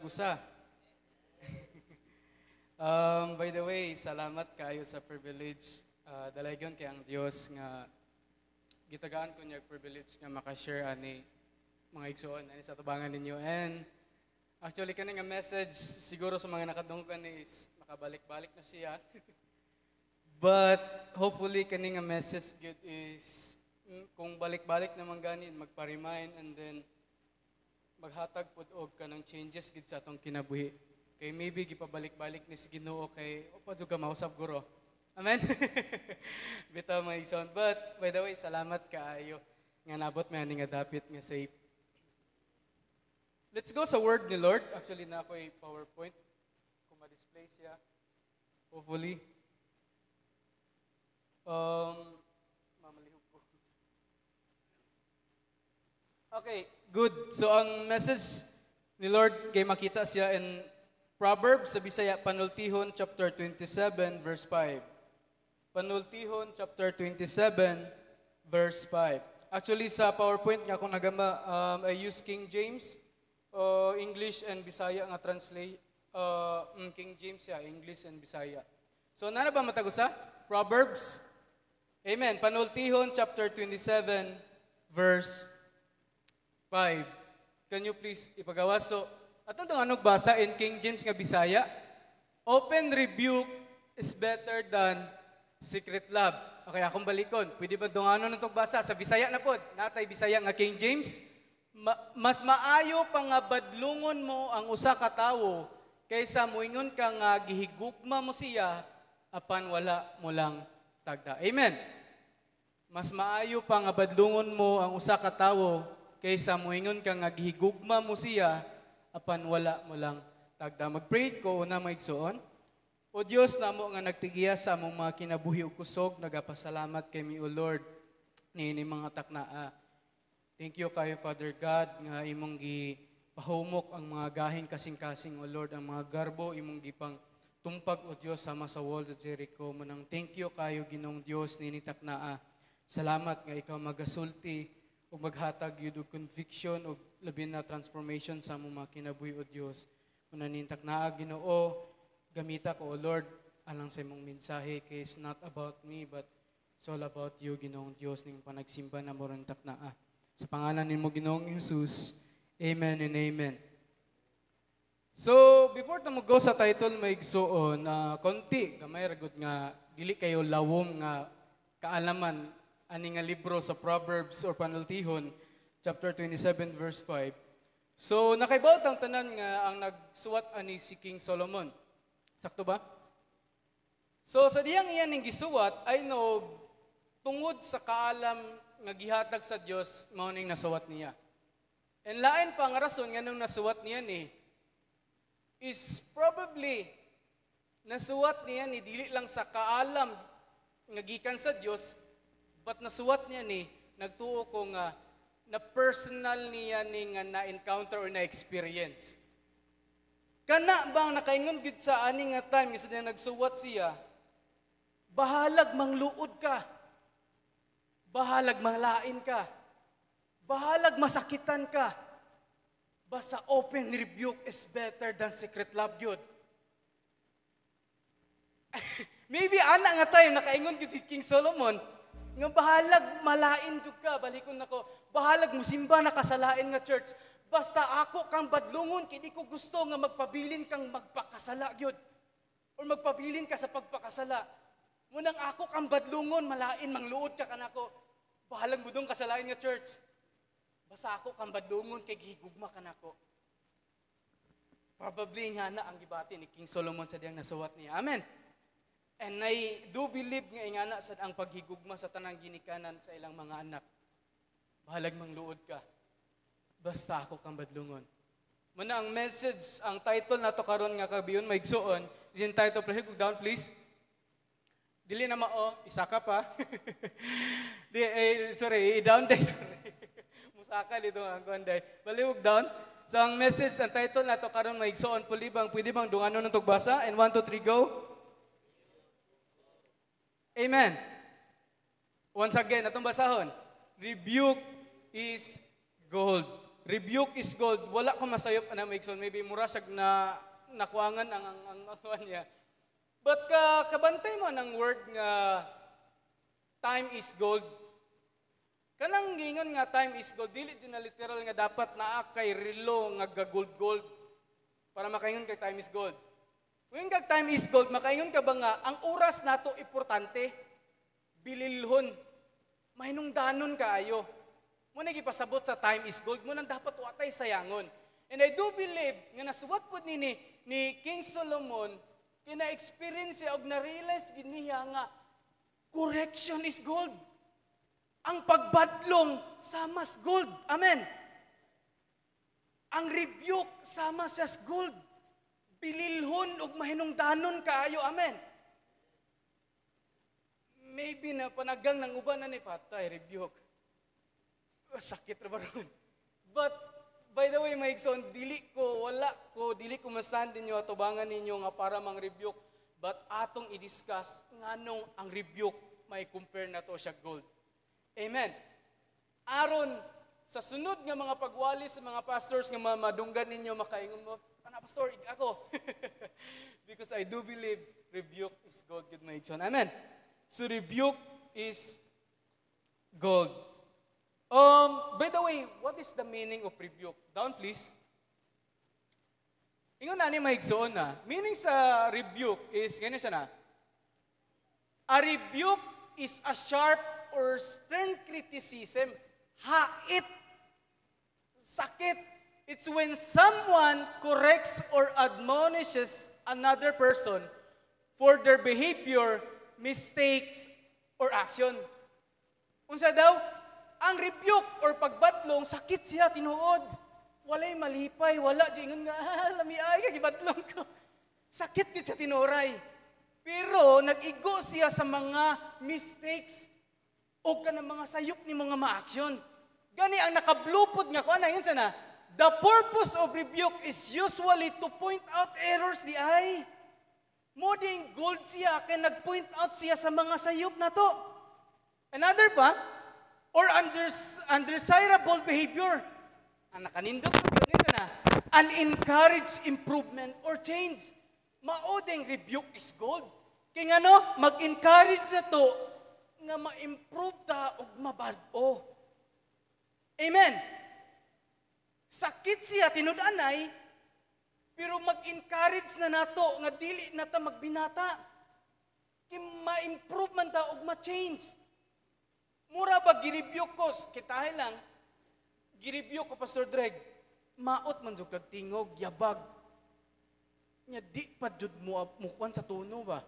Gusa. By the way, salamat kayo sa privilege. Dalaygon kay ang Dios nga gitagaan ko niya privilege nga maka-share ani mga igsoon ani sa tubangan ninyo. And actually kani nga message siguro sa mga nakadunggan is makabalik-balik na siya. But hopefully kani nga message good is kung balik-balik naman ganin magpa-remind and then maghatag pud og kanang changes gid sa atong kinabuhi. Kay maybe gipabalik-balik ni Ginoo kay upa jud ka mausab guro. Amen. Bitaw may sound. But by the way, salamat kaayo nga nabot may ani nga dapit nga safe. Let's go sa word ni Lord. Actually na ako PowerPoint kung ma-display siya. Hopefully. Mamalihog ko. Okay, good. So ang message ni Lord kay makita siya in Proverbs sa Bisaya Panultihon chapter 27 verse 5. Panultihon chapter 27 verse 5. Actually sa PowerPoint nga kung nagama I use King James English and Bisaya nga translate King James ya English and Bisaya. So nana ba matagusa? Proverbs. Amen. Panultihon chapter 27 verse 5. Can you please ipagawas? So, atong anong basa in King James nga Bisaya? Open rebuke is better than secret love. Okay, akong balikon. Pwede ba dungano nitong basa? Sa Bisaya na pod. Natay Bisaya nga King James. Mas maayo pa nga badlungon mo ang usa ka tawo kaysa muingon ka nga gihigugma mo siya apan wala mo lang tagda. Amen. Mas maayo pa nga badlungon mo ang usa ka tawo kaysa muingon ka nga gihigugma mo siya apan wala mo lang tagda. Mag-pray ko una maigsoon. O Dios namo nga nagtigiya sa among mga kinabuhi ug kusog, nagapasalamat kay mi o Lord niini mga taknaa. Thank you kayo Father God nga imong gipahumok ang mga gahing kasing-kasing o Lord, ang mga garbo imong gipang tumpag o Dios sama sa wall of Jericho. Manang thank you kayo Ginoong Dios niini taknaa. Salamat nga ikaw magasulti o maghatag yun og conviction o labi na transformation sa among mga kinabuhi o Dios. Munanintak na Ginoo, gamita ko o Lord alang sa imong mensahe kay it's not about me but it's all about you Ginoong Dios ning panagsimba na mo ron taknaa. Sa pangalan nimo Ginoong Hesus. Amen and amen. So, before ta mo go sa title maigsuon, konti gamay ra gud nga dili kayo lawom nga kaalaman ani nga libro sa Proverbs or Panultihon chapter 27 verse 5. So nakaibawat ang tanan nga ang nagsuwat ani si King Solomon. Sakto ba? So sa diyang iyan ning gisuwat I know tungod sa kaalam nga gihatag sa Dios mao ning nasuwat niya. And lain pa nga rason nga nung nasuwat niya ni is probably nasuwat niya ni dili lang sa kaalam nga gikan sa Dios but nasuwat niya ni nagtuo ko nga na personal niya ni nga na-encounter or na-experience. Kana bang nakaingon gid sa ani nga time nga sa nagsuwat siya, bahalag mangluod ka. Bahalag manglain ka. Bahalag masakitan ka. Basta open rebuke is better than secret love gyud. Maybe ana nga time nakaingon gid si King Solomon nga bahalag malain jud ka, balikon nako. Bahalag musimba na kasalain nga church. Basta ako kang badlungon kay di ko gusto nga magpabilin kang magpakasala gyud. Or magpabilin ka sa pagpakasala. Munang ako kang badlungon malain mangluod ka kanako. Bahalag mudong kasalain nga church. Basta ako kang badlungon kay gihigugma kanako. Probably nga na ang gibati ni King Solomon sa diyang nasuwat niya. Amen. And I do believe nga ingana sad ang paghigugma sa tanang ginikanan sa ilang mga anak. Bahalag mangluod ka. Basta ako kang badlungon. Muna ang message, ang title nato karon nga kabiyon maigsuon, is entitled, please go down please. Dili na mao, isa ka pa. Down day, sorry. Musaka dito ang konday. Baliwag down. So ang message, ang title nato karon maigsuon pulibang, pwede bang dungano nang tugbasa? And 1, 2, 3, go. Amen. Once again, atong basahon. Rebuke is gold. Rebuke is gold. Wala ko masayop na maigsoon. Maybe mura siya na nakuangan ang niya. But kabantay mo ng word nga time is gold. Kanang gingon nga time is gold, dili dyan na literal nga dapat naa kay relo nga gold para makaingon kay time is gold. Kung kag time is gold, makaingon ka ba nga, ang oras nato importante, bililhon, mahinungdanon kaayo. Muna gipasabot sa time is gold, muna dapat watay sayangon. And I do believe, nga nasuwat po ni King Solomon, kina-experience siya og na-realize giniya nga, correction is gold. Ang pagbadlong, samas gold. Amen. Ang rebuke, sama siya gold. Bililhon og mahinungdanon kaayo. Amen. Maybe na panagang ng uban na ni patay, rebuke. Sakit ra ba ron? But, by the way, maigsoon, dili ko ma-stand ninyo at tubangan ninyo nga para mang rebuke. But atong i-discuss nganong ang rebuke may compare na to siya gold. Amen. Aron sa sunod nga mga pagwali sa mga pastors nga madunggan ninyo makaingon mo, pastor, ako. Because I do believe rebuke is gold, good maigsoon. Amen. So rebuke is gold. By the way, what is the meaning of rebuke? Down please. Ingon na ni maigsoon na. Meaning sa rebuke is, ganyan siya na. A rebuke is a sharp or stern criticism. Hait. Sakit. It's when someone corrects or admonishes another person for their behavior, mistakes, or action. Unsa daw? Ang rebuke or pagbadlong, sakit siya, tinuod. Walay malipay, wala. Ingon nga, lami ay, gibadlong ko. Sakit yun siya tinuray. Pero nag-igo siya sa mga mistakes o ka ng mga sayop ni mga ma-action. Gani ang nakablupod nga ko, ano yun sana? The purpose of rebuke is usually to point out errors di ay. Moding gold siya, kaya nag-point out siya sa mga sayop na to. Another pa, or undesirable behavior. Ang nakanindot ko yun na, an encourage improvement or change. Maodeng rebuke is gold. Kaya nga mag-encourage na to nga ma-improve ta o mabag-o. Amen. Sakit siya, tinudanay, pero mag-encourage na nato nga dili na ta magbinata. Kaya ma-improve man ta o ma-change. Mura ba girebuke ko? Kitahin lang, girebuke ko, Pastor Dreg, maot man jud kag tingog, yabag. Nya di pa jud mo mukuan sa tuno ba?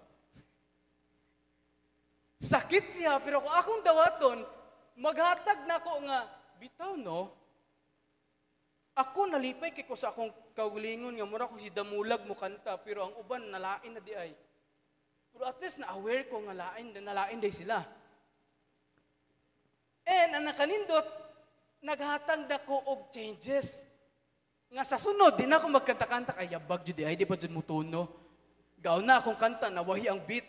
Sakit siya, pero kung akong dawaton, maghatag na ko nga, bitaw no, ako nalipay kay ko sa akong kaulingon nga, mura ko si damulag mo kanta, pero ang uban nalain na di ay. Pero at least na-aware ko nga nalain day sila. And ang nakanindot, naghatag na ko og changes. Nga sa sunod, di na ako magkanta-kanta, kaya yabag jud ay, di ba jud mo tono? Gaw na akong kanta, nawahi ang beat.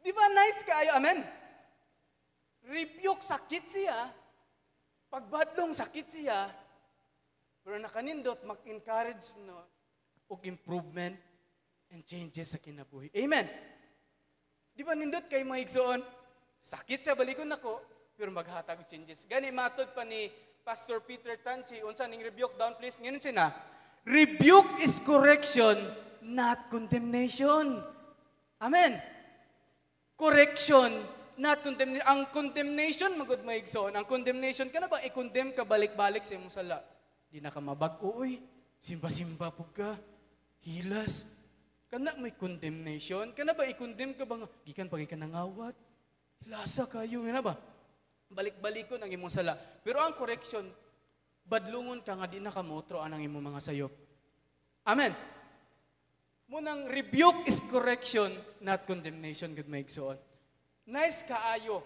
Di ba nice kayo? Amen? Rebuke, sakit siya. Pagbadlong, sakit siya. Pero nakanindot, mag-encourage no, og improvement and changes sa kinabuhi. Amen? Di ba nindot kay mga igsoon? Sakit siya, balikon ako, pero maghatag og changes. Gani, matod pa ni Pastor Peter Tanchi, unsa ning rebuke down please, ngayon siya na, rebuke is correction, not condemnation. Amen. Correction, not condemnation. Ang condemnation, magod maigsoon. Ang condemnation, ka na ba i-condemn ka balik-balik sa imong sala? Di na ka mabag-o, oy. Simba-simba po ka. Hilas. Kana may condemnation. Kana ba i-condemn ka ba? Gikan pag ka nangawat. Hilasa kayo. Nga ba? Balik-balikon ang imong sala. Pero ang correction, badlungon ka nga di na kamotro anang imong mga sayop. Amen. Munang rebuke is correction, not condemnation, good maigsoon. Nice kaayo.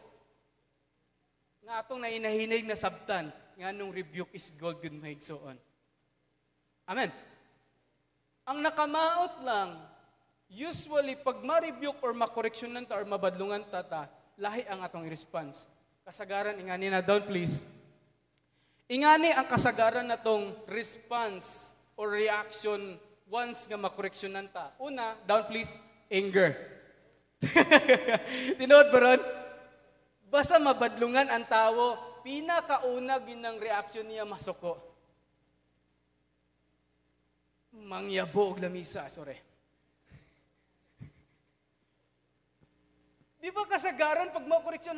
Nga atong nainahinig na sabtan, nga nung rebuke is gold, good maigsoon. Amen. Ang nakamaot lang, usually pag ma-rebuke or ma-correctionan ta or mabadlungan ta, lahi ang atong response. Kasagaran, ingani na down please. Ingani ang kasagaran natong response or reaction once nga makoreksyonan ta. Una, down please, anger. Tinood ba ron? Basta mabadlungan ang tao, pinakauna ginang reaksyon niya masuko. Mangyabo og lamisa, sorry. Di ba kasagaran pag makoreksyon,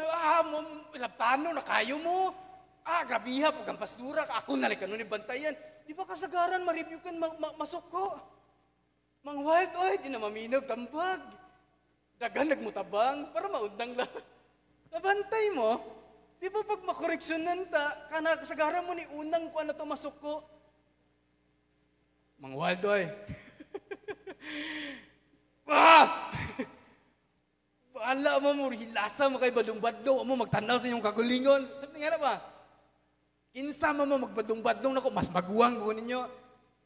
laptano na kayo mo. Grabiha, pag ang pastura, ako nalik, ano ni bantayan. Di ba kasagaran, ma-review kan, masuko. Mang wild, di na maminog, tambag. Dagan nagmutabang, para maundang lang. Nabantay mo, di ba pag makoreksyonan ta, kasagaran mo ni unang kuha na to masuko. Mang wild, Bahala mo, hilasa mo kay badong-badong, mo magtanaw sa inyong kagulingon. Sabi nga na ba? Kinsa mo magbadong-badong na ko, mas baguang ko ninyo.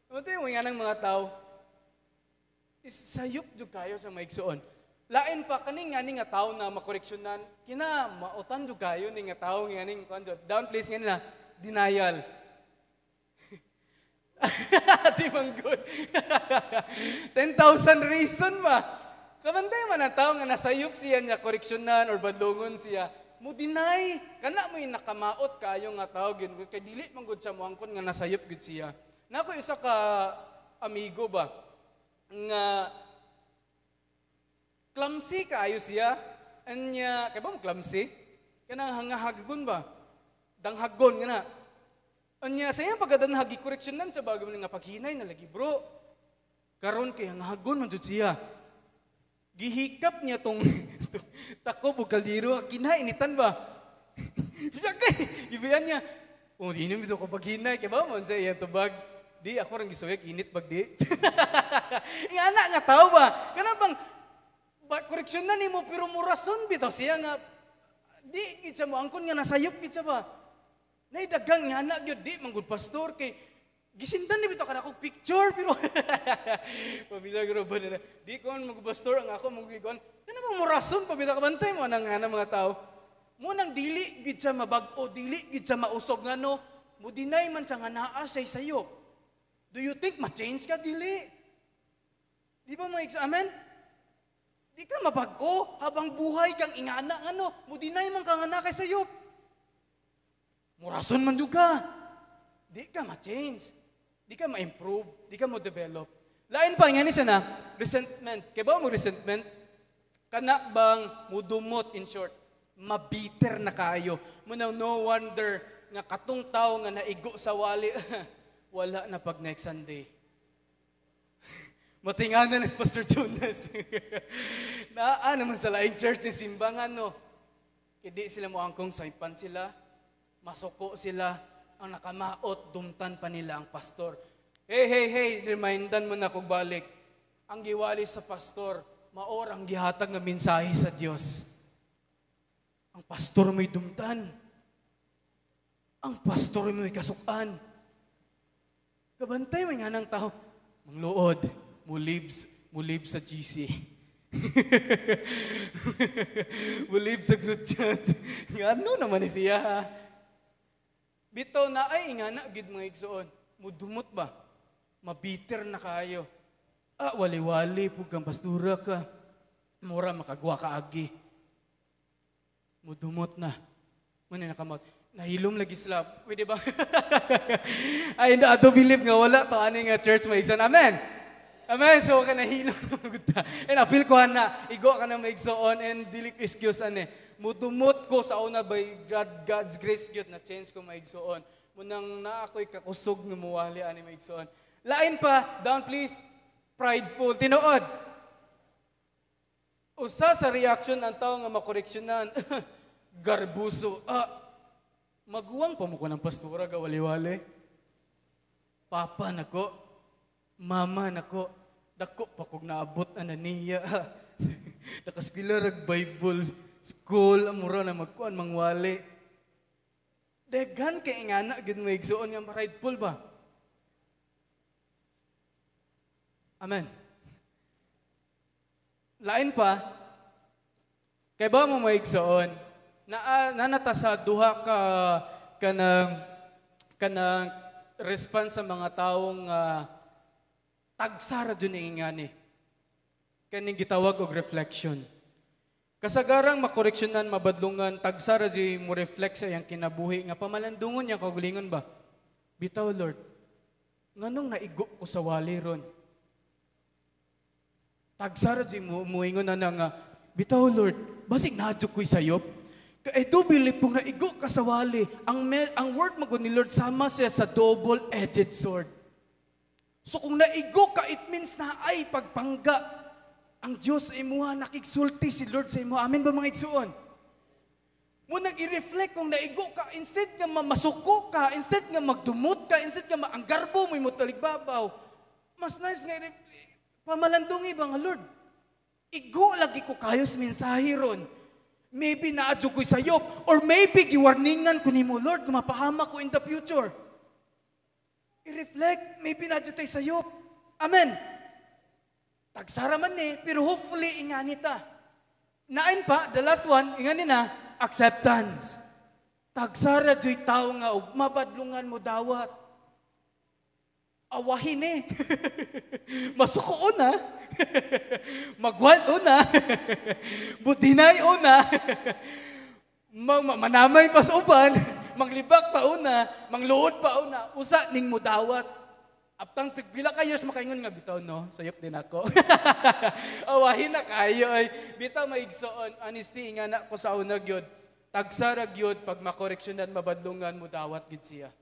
Ito yung nga ng mga tao, sayop dyan kayo sa maigsoon. Lain pa, kaning nga nga tao na makoreksyonan, mautan dyan kayo ni nga tao nga ning, down please nga na, denial. Di man good. 10,000 reason ba? Kabantay man ang tao nga nasayop siya niya, koreksyonan or badlongon siya, mo deny, kana mo yung nakamaot kayo nga tao, kay dili man gud sa muangkon nga nasayop gud siya. Nako isa ka amigo ba, nga clumsy kaayo siya, anya, kaya ba mo clumsy? Kanang hangahaggon ba? Danghagon nga na. Anya, sayang pagkadanhagi koreksyonan sa bago nga paghinay na lagi, bro. Karon kay hangahagon man jud siya. Gihikap niya tong takob o kaldiro, kinainitan ba? Gibihan niya, inom ito ko paghinay, kaya ba mo sa iya tubag? Di, ako rin gisawik, init bag di. Ingana nga tao ba? Kana bang, koreksyon na ni mo, pero murason bitaw siya nga, di, kitsa mo, angkon nga nasayop kitsa ba? Naidagang ingana, di, manggod pastor, kay, gisindan ni bitaw ka na akong picture, pero pamilagro ba na di ko mag-pastor ang ako mag-gigon. Yan namang murason, pabita ka bantay mo ng mga tao. Munang dili, gid siya mabag-o, dili, gid siya mausog nga no, mo dinay man siya nga naa siya sayo. Do you think ma-change ka, dili? Di ba mga amen? Di ka mabag-o, habang buhay kang ingana nga no, mo dinay man ka nga na kay sayo. Murason man ka. Di ka ma-change. Di ka ma-improve, di ka mo-develop. Lain pa, nga ni siya na, resentment. Kaya ba mo resentment? Kanak bang mudumot, in short, mabiter na kayo. Muna no wonder nga katong tao nga naigo sa wali, wala na pag next Sunday. Matinganan is Pastor Jonas. Naman sa laing church ni simbangan, no? Hindi sila mo angkong saipan sila, masuko sila, ang nakamaot, dumtan pa nila ang pastor. Hey, remindan mo na kung balik. Ang giwali sa pastor, maor ang gihatag na mensahe sa Diyos. Ang pastor mo'y dumtan. Ang pastor mo'y kasukan. Kabantay mo nga ng tao, mangluod, mulib sa GC. Mulib sa group chat. Ano naman siya, ha? Bitaw na ay nga na, gid mga igsoon. Mudumot ba? Mabiter na kayo. Wali-wali, pugkang pastura ka. Mura makagwa ka agi. Mudumot na. Muna nakamot. Nahilom lagi sila. Pwede ba? I do believe nga wala to. Ano nga church maigsoon. Amen? Amen. So, ka nahilom. And I feel ko na, igo ka na maigsoon and dilik excuse ane. Mudumot ko sa una by God's grace yun na change ko maigsoon. Munang na ako'y kakusog ng muwali ani maigsoon. Lain pa, down please, prideful. Tinuod. Usa sa reaction ang tao nga makoreksyonan, garbuso. Maguwang pa mo ko ng pastora, gawali-wali. Papa nako, mama nako, dako pa kong naabot ananiya. Nakaspilarag Bible. School, amura na magkuhan, mangwali. Deghan kay ingana, gid mo igsuon nga prideful ba? Amen. Lain pa, kay ba mo maigsuon, nanata sa duha ka ng kanang response sa mga taong tagsara dyan ingani. Kaning gitawag og reflection. Kasagarang makoreksyonan, mabadlungan, tagsara dyan mo reflect sa iyang kinabuhi, nga pamalandungon niya kagulingon ba? Bitaw, Lord, nganong naigo ko sa wali ron? Tagsara dyan mo, muingon na nga, bitaw, Lord, basig nadyo ko'y sayop? I do believe kung naigo ka sa wali, ang word mo ni Lord, sama siya sa double-edged sword. So kung naigo ka, it means na ay pagpangga. Ang Diyos sa imuha, nakigsulti si Lord sa imuha. Amen ba mga igsuon? Munang i-reflect kung naigo ka, instead nga masuko ka, instead nga magdumot ka, instead nga ang garbo mo taligbabaw, mas nice nga pamalandungi ba nga Lord? Igo lagi ko kayo sa mensahe ron. Maybe naadyo ko'y sayop, or maybe giwarningan ko ni mo, Lord, mapahama ko in the future. I-reflect, maybe naadyo tayo sayop. Amen. Tagsara man ni, pero hopefully ingani ta. Nain pa, the last one, ingani na, acceptance. Tagsara dyo'y tao nga, mabadlungan mo dawat. Awahin eh. Masuko na. Magwal na. Butinay una. Manamay pa sa uban. Manglibak pa una. Mangluod pa una. Usa ning mudawat. Aptang pila kayo sa makaingon nga bitaw no. Sayop din ako. Awahin na kayo ay bitaw maigsoon. Honesty nga na ko sa una gyud. Tagsara gyud pag makoreksyonan mabadlungan mudawat gid siya.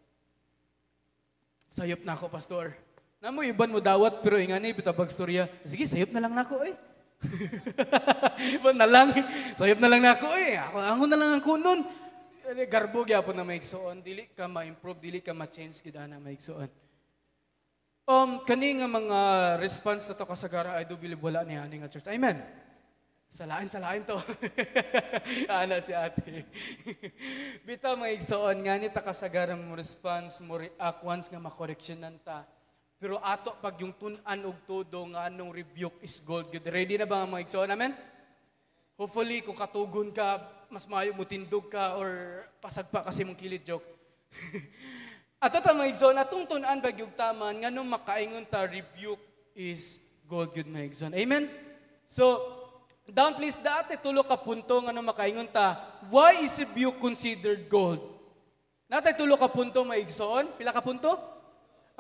Sayop na ako, pastor. Namo iban mo dawat pero ingani bitaw pagstorya. Sige, sayop na lang nako eh. Iban na lang. Sayop na lang nako eh. Ako na lang ang kunon. Garbo gyapon na maigsoon, dili ka ma-improve, dili ka ma-change gid ana maigsoon. Kani nga mga response na to kasagara I do believe wala ni ani nga church. Amen. Salain to. Ana si ate. Bitaw maigsoon nga ni ta kasagaran mo response mo react once nga makoreksyonan ta. Pero ato pag yung tun-an og todo nga anong rebuke is gold. Good. Ready na ba nga maigsoon? Amen. Hopefully kung katugon ka, mas maayo mo tindog ka or pasagpa kasi mong kilid joke. Ato ta maigsoon atong tun-an pag yung taman nganong makaingon ta rebuke is gold. Good maigsoon. Amen. So down please, dati tulo ka punto nga nung makaingon ta, why is rebuke considered gold? Natay tulo ka punto maigsoon? Pila ka punto?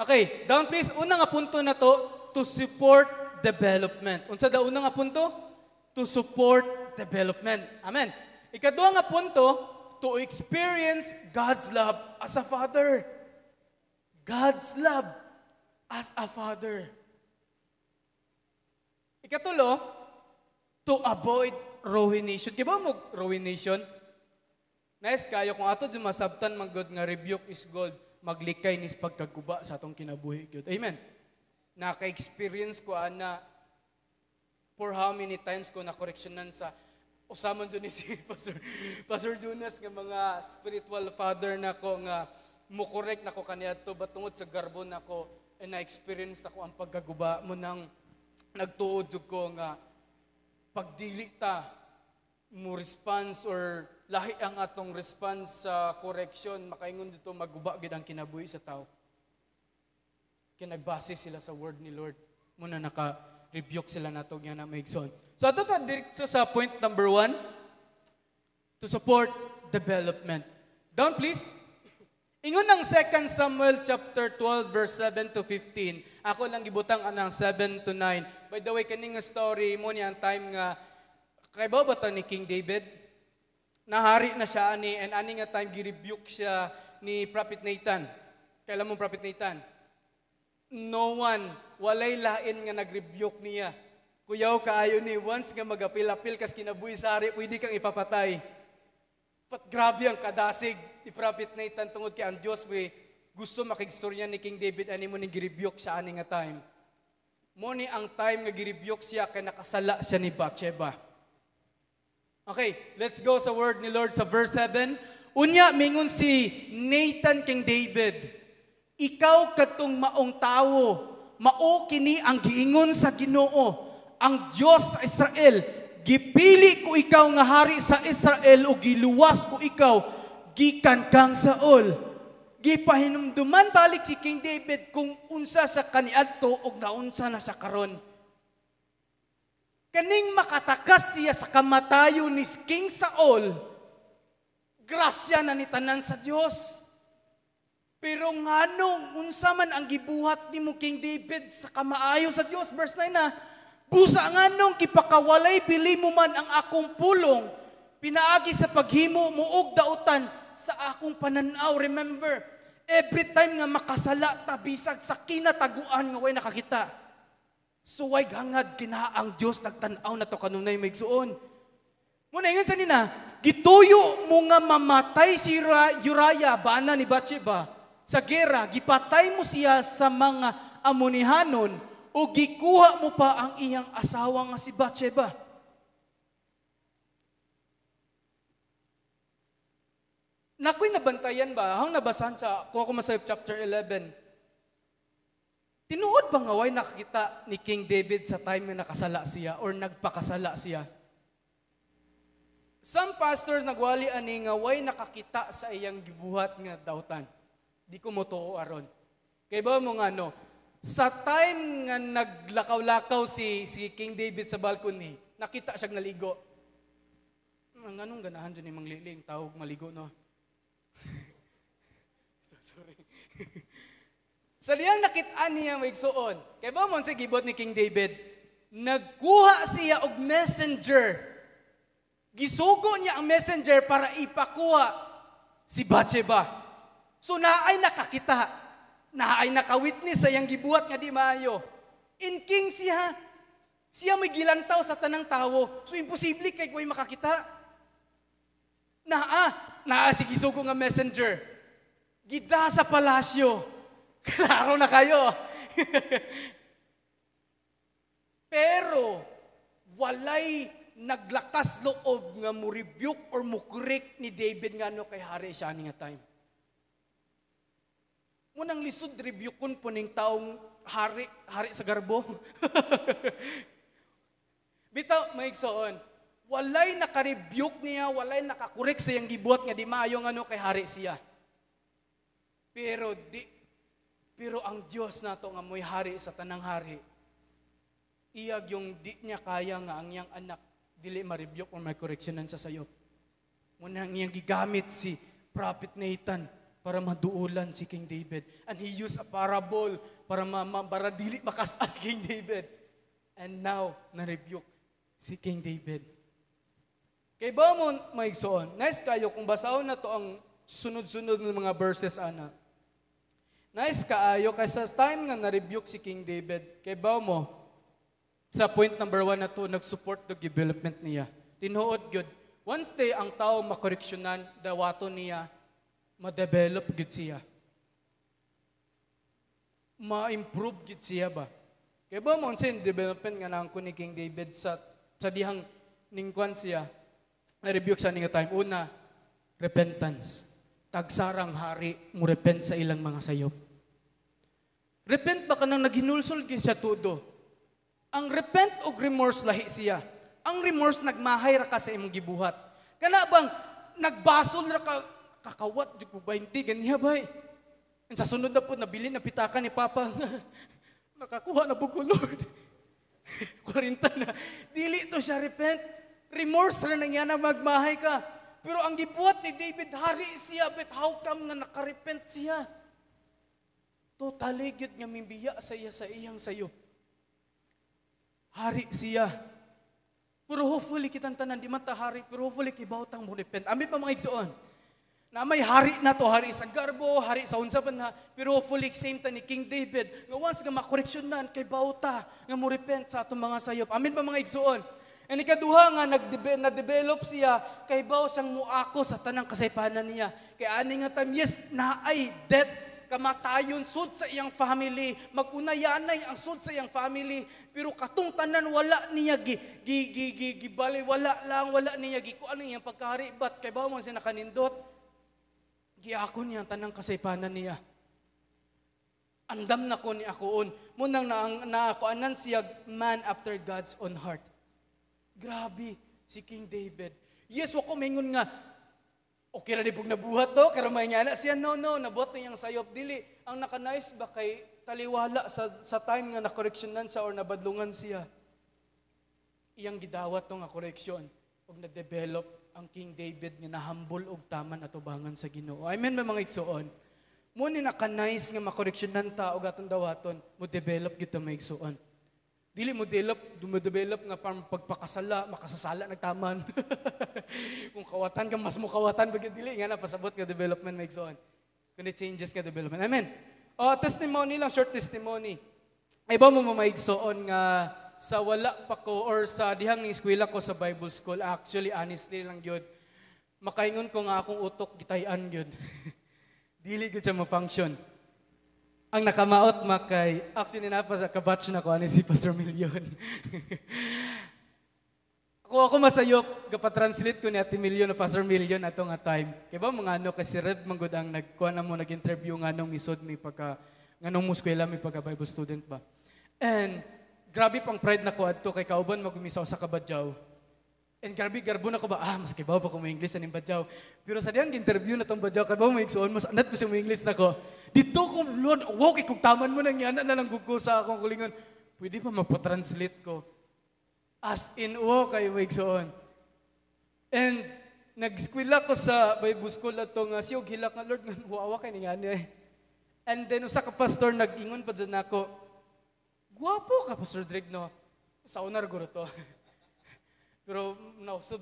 Okay, down please, una nga punto na to support development. Unsa da una nga punto? To support development. Amen. Ikaduha nga punto, to experience God's love as a father. God's love as a father. Ikatulo, to avoid ruination. Kaya ba mo ruination? Nice kayo, kung ato dyan masabtan manggod nga rebuke is gold, maglikay nis pagkaguba sa atong kinabuhi. Good. Amen. Naka-experience ko ana for how many times ko na-correctionan sa usaman dyan ni si Pastor Jonas nga mga spiritual father na ko nga mukorek na ko kaniya to batungod sa garbon na ko and na-experience na ko ang pagkaguba mo nang nagtuod ko nga pagdili ta mo response or lahi ang atong response sa correction, makaingon dito maguba gid ang kinabuhi sa tao. Kinagbase sila sa word ni Lord. Muna naka-rebuke sila nato nga na maigsoon. So ato ta diretso sa point number 1, to support development. Down please. Ingon ng 2 Samuel chapter 12 verse 7 to 15. Ako lang gibutang anang 7 to 9. By the way, kaning story mo niya ang time nga kay ba ni King David? Nahari na siya ani and ani nga time gi-rebuke siya ni Prophet Nathan. Kailan mo Prophet Nathan? No one, walay lain nga nag-rebuke niya. Kuyaw kaayo ni once nga magapil-apil kas kinabuhi sa hari, pwede kang ipapatay. But grabe ang kadasig ni Prophet Nathan tungod kay ang Dios may gusto makigstorya ni King David ani mo ning gi-rebuke siya ani nga time. Mo ni ang time nga gi-rebuke siya kay nakasala siya ni Bathsheba. Okay, let's go sa word ni Lord sa verse 7. Unya mingon si Nathan king David, ikaw katong maong tawo, mao kini ang giingon sa Ginoo, ang Dios sa Israel. Gipili ko ikaw nga hari sa Israel o giluwas ko ikaw gikan kang Saul. gipahinumduman balik si King David kung unsa sa kaniadto ug naunsa na sa karon. Kaning makatakas siya sa kamatayo ni King Saul, grasya na ni tanan sa Dios. Pero nganong unsa man ang gibuhat nimo King David sa kamaayo sa Dios? Verse 9 na, busa nganong kipakawalay bili mo man ang akong pulong, pinaagi sa paghimo mo og dautan sa akong pananaw. Remember, every time nga makasala ta bisag sa kinataguan nga way nakakita. Suway hangad kinaang Dios nagtan-aw na to kanunay maigsuon. Muna ingon sa nina, gituyo mo nga mamatay si Uriah, bana ni Bathsheba, sa gera, gipatay mo siya sa mga Amonihanon o gikuha mo pa ang iyang asawa nga si Bathsheba. Nakoy nabantayan ba? Hang nabasahan sa Kuha Masayop chapter 11. Tinuod ba nga way nakita ni King David sa time na nakasala siya or nagpakasala siya? Some pastors nagwali ani nga way nakakita sa iyang gibuhat nga dautan. Di ko mo tuo aron. Kay ba mo nga no, sa time nga naglakaw-lakaw si King David sa balcony, nakita siya naligo. Nganong ganahan dyan yung mangliling, tawag maligo no? Sorry. Sa liyang nakitaan niya maigsuon, kay ba mo sa gibot ni King David, nagkuha siya og messenger. Gisugo niya ang messenger para ipakuha si Bathsheba. So naay nakakita, naay nakawitness sa iyang gibuhat nga di maayo. In king siya may gilantaw sa tanang tawo. So imposible kay ko'y makakita. Naa si gisugo nga messenger. Gida sa palasyo. Klaro na kayo. Pero, walay naglakas loob nga mo-rebuke or mo-correct ni David nga no kay hari siya nga time. Munang lisod rebuke-kun po ning taong hari sa garbo. Bitaw, maigsoon, walay naka-rebuke niya, walay naka-correct sa iyang gibuhat nga di maayo nga no kay hari siya. Pero ang Diyos nato nga mo'y hari sa tanang hari, iyag yung di niya kaya nga ang iyang anak dili ma-rebuke or may correctionan sa sayop. Muna iyang gigamit si Prophet Nathan para maduulan si King David. And he used a parable para dili makasas King David. And now, na-rebuke si King David. Kay ba mo maigsoon? Nice kayo kung basahon na to ang sunod-sunod ng mga verses ana. Nice kaayo kay sa time nga na-rebuke si King David. Kay ba mo sa point number 1 na to nag-support the development niya. Tinuod gyud. Once day ang tao makoreksyonan, dawato niya ma-develop gyud siya. Ma-improve gyud siya ba? Kay ba mo sin development nga nang ni King David sa dihang ningkwan siya. Na-rebuke sa nga time. Una, repentance. Tagsarang hari mo repent sa ilang mga sayop. Repent ba ka nang naghinulsol siya tudo? Ang repent o remorse lahi siya. Ang remorse nagmahay ra ka sa imong gibuhat. Kana bang nagbasol ra ka kakawat di po 20 ganiya bay. Sa sunod na po nabili na pitakan ni Papa. Nakakuha na po ko Lord. 40 na. Dili to siya repent. Remorse ra nang yana magmahay ka. Pero ang gibuhat ni David, hari siya, but how come nga nakarepent siya? Totally gid nga mimbiya sa iya sa iyang sayo. Hari siya. Pero hopefully kitang tanan, di man ta hari, pero hopefully kibawtang mo repent. Amin pa mga igsuon. Na may hari na to, hari sa garbo, hari sa unsa pa na, pero hopefully same ta ni King David. Nga once nga makoreksyonan, kay bawta, nga mo repent sa atong mga sayop. Amin pa mga igsuon. And ikaduha nga, na-develop siya, kay baw siyang muako sa tanang kasaypanan niya. Kay ani nga tam, yes, naay death, kamatayon, sud sa iyang family, mag-unayanay ang sud sa iyang family, pero katong tanan, wala niya, gibali, wala niya, gikuan niya pagkahari, but kay baw mo siya nakanindot, giako niya tanang kasaypanan niya. Andam na ko ni akoon, munang naakuanan siya, man after God's own heart. Grabe, si King David. Yes, wako maingon nga, Okay na di pag nabuhat to, kaya may nga na siya, no, nabuhat na yung sayop, dili. Ang nakanais ba kay taliwala sa time nga na-correctionan siya or nabadlungan siya. Iyang gidawat to nga correction o na-develop ang King David nga nahambol og taman atubangan sa Ginoo. Amen ba mga igsoon? Mo ni nakanais nga ma-correctionan ta og atong dawaton, mo develop gid ta mga igsoon. Dili mo develop nga parang pagpakasala, makasasala nagtaman. Kung kawatan ka, mas mo kawatan, bagay dili nga na, pasabot ka development, may igsoon. Kundi changes ka development. Amen. Testimony lang, short testimony. Ay ba mo maigsoon nga sa wala pa ko or sa dihang ng eskwela ko sa Bible School, actually, honestly lang yun, makaingon ko nga akong utok, gitayan yun. Dili ko siya ma-function. Ang nakamaot makay, actually napa sa kabatch na ko, ano si Pastor Million. ako masayop, kapatranslate ko ni Ate Million na Pastor Million ato nga time. Kaya ba mga ano, kasi Red Manggod ang nagkuha na mo, nag-interview nga nung misod, may pagka, nga nung muskwela, may pagka-Bible student ba. And, grabe pang pride na ko adto kay kauban magumisaw sa kabadyaw. And grabe garbo na ko ba, mas kibaw pa ko mo English aning badyaw. Pero sa diyang interview na tong badyaw, kaya ba mo igsoon, mas andat ko siya mo English na ko. Dito ko, Lord, wow, kay kung taman mo nang yan, na lang gugo sa akong kulingon. Pwede pa magpa-translate ko. As in, wow, kayo mo igsoon. And nag-skwila ko sa Bible School na ito nga, siyog hilak nga, Lord, wawa kayo nga niya. And then, usa ka pastor, nag-ingon pa dyan ako, guwapo ka, Pastor Drake, no? Sa unar guro to. Pero nausod.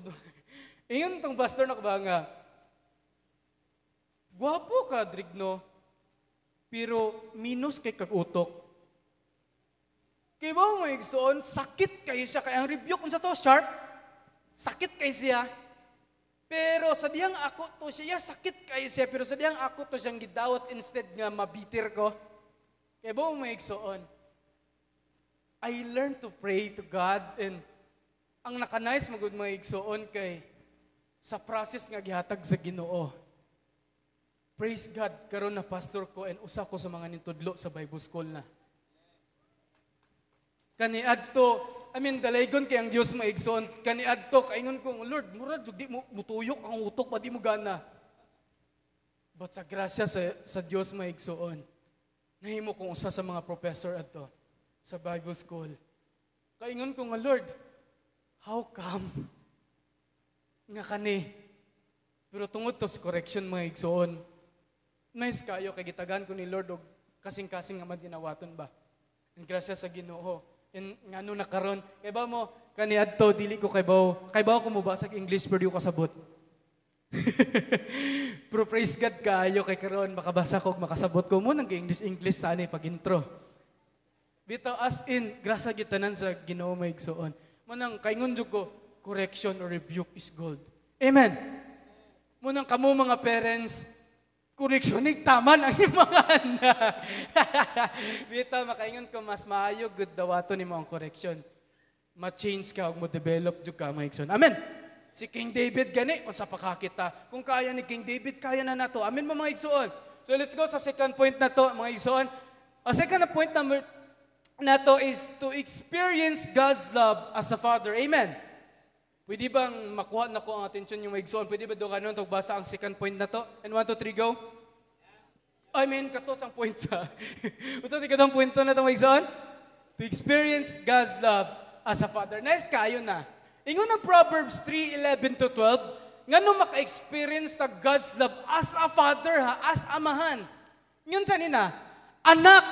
Iyon tong pastor na ba nga, guwapo ka, Drigno, pero minus kay kagutok. Kaya ba mo igsoon, sakit kayo siya, kaya ang rebuke kung sa to, sharp, sakit kayo siya. Pero sa diyang ako to siya, sakit kayo siya, pero sa diyang ako to siyang gidawat instead nga mabitir ko. Kaya ba mo igsoon, I learned to pray to God and ang nakanais magud mga igsoon kay sa process nga gihatag sa Ginoo. Praise God, karon na pastor ko and usa ko sa mga nintudlo sa Bible School na. Kaniadto, dalaygon kay ang Dios maigsoon. Kaniadto kaingon ko, Lord, murad di mo mutuyok ang utok pa di mo gana. But sa grasya sa Dios maigsoon, nahimo kong usa sa mga professor adto sa Bible School. Kaingon ko nga, Lord, how come? Nga kani. Pero tungod to sa correction mga igsoon, nice kayo kay gitagan ko ni Lord og kasing-kasing nga madinawaton ba. Ang grasya sa Ginoo. And ngano na karon, kay ba mo kani adto dili ko kay ba ko mo basag English pero di ko kasabot. Pero praise God kayo kay karon makabasa ko ug makasabot ko mo nang English sa ani pag intro. Bitaw as in grasya gitanan sa Ginoo may igsoon. Munang kaingon jud ko, correction or rebuke is gold. Amen. Munang kamo mga parents, correctioning taman ang iyong mga anak. Bitaw makaingon ko mas maayo good dawaton nimo ang correction. Ma-change ka ug mo-develop jud ka mga igsoon. Amen. Si King David gani unsa pa kakita. Kung kaya ni King David kaya na nato. Amen mga igsoon. So let's go sa second point na to mga igsoon. Ang second point number na to is to experience God's love as a Father. Amen. Pwede bang makuha na ko ang atensyon yung maigsoon? Pwede ba doon kanon basa ang second point na to? And 1, 2, 3, go. Katos ang point sa. Usa ti katong point na to maigsoon? To experience God's love as a Father. Nice kayo na. Ingon ang Proverbs 3:11 to 12, ngano maka-experience ta God's love as a Father, as amahan. Ngun sa nina, anak,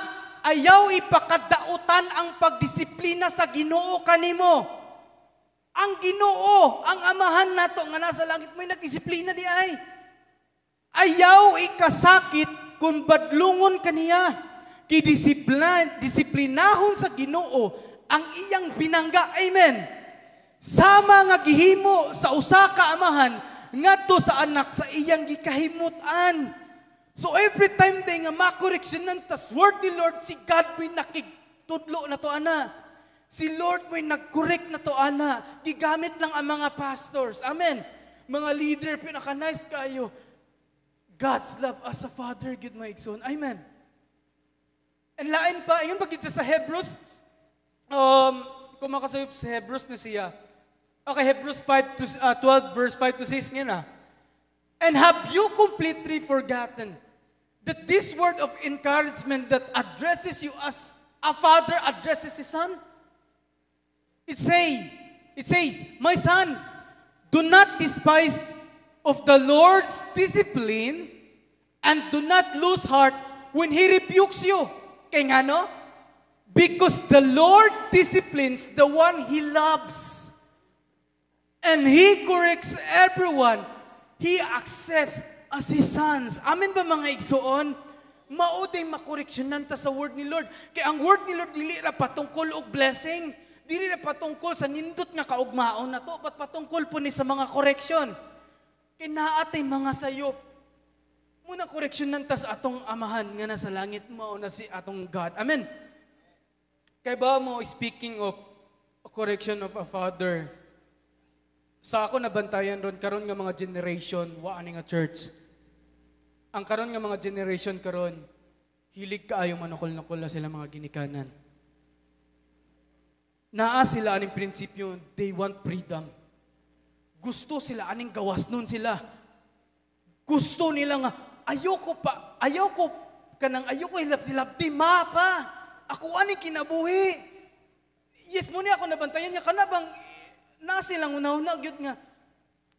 ayaw ipakadautan ang pagdisiplina sa Ginoo kanimo. Ang Ginoo, ang amahan nato nga nasa langit mo'y nagdisiplina di ay. Ayaw ikasakit kung badlungon kaniya. Disiplinahon sa Ginoo ang iyang pinangga. Amen. Sama nga gihimo sa usa ka amahan ngadto sa anak sa iyang gikahimutan. So every time day nga makoreksyonan tas word ni Lord, si God mo'y nakigtudlo na to ana. Si Lord mo'y nag-correct na to ana. Gigamit lang ang mga pastors. Amen. Mga leader, pinaka-nice kayo. God's love as a Father, good my igsoon. Amen. And lain pa, yun pag sa Hebrews, kung makasayop sa Hebrews na siya. Okay, Hebrews 12 verse 5 to 6 nga na. And have you completely forgotten that this word of encouragement that addresses you as a father addresses his son? It says, my son, do not despise of the Lord's discipline and do not lose heart when He rebukes you. Kaya nga no? Because the Lord disciplines the one He loves. And He corrects everyone He accepts as His sons. Amen ba mga igsoon? Mauding makoreksyonan ta sa word ni Lord. Kaya ang word ni Lord dili ra patungkol og blessing. Dili ra patungkol sa nindot nga kaugmaon na to. But patungkol po ni sa mga koreksyon. Kaya naatay mga sayop. Muna koreksyonan ta sa atong amahan nga nasa langit mo na si atong God. Amen. Kaya ba mo speaking of a correction of a father, sa ako nabantayan ron karon nga mga generation wa ani nga church. Ang karon nga mga generation karon hilig kaayo manukol-nukol na sila mga ginikanan. Naa sila aning prinsipyo, they want freedom. Gusto sila aning gawas nun sila. Gusto nila nga ayoko hilap-hilap di mapa. Ako aning kinabuhi. Yes mo ni ako nabantayan niya kanabang na silang una-una gyud nga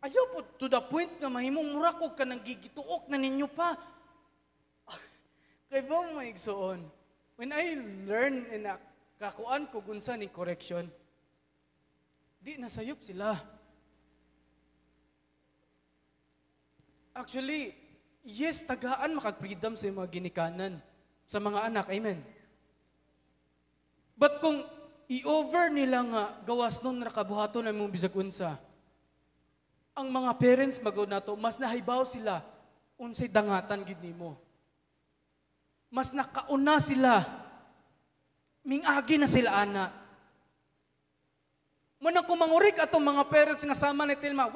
ayaw po to the point nga mahimong murakog ka nang gigituok na ninyo pa. Kay ba mo maigsoon? When I learn in kakuan ko gunsa ni correction, di nasayop sila. Actually, yes, tagaan makag-freedom sa mga ginikanan sa mga anak. Amen. But kung i-over nila nga gawas nun nakabuhaton na mong bisag unsa, ang mga parents magaw nato mas nahibaw sila unsay dangatan gid nimo. Mas nakauna sila mingagi na sila ana. Muna kumangurik atong mga parents nga sama ni Tilma.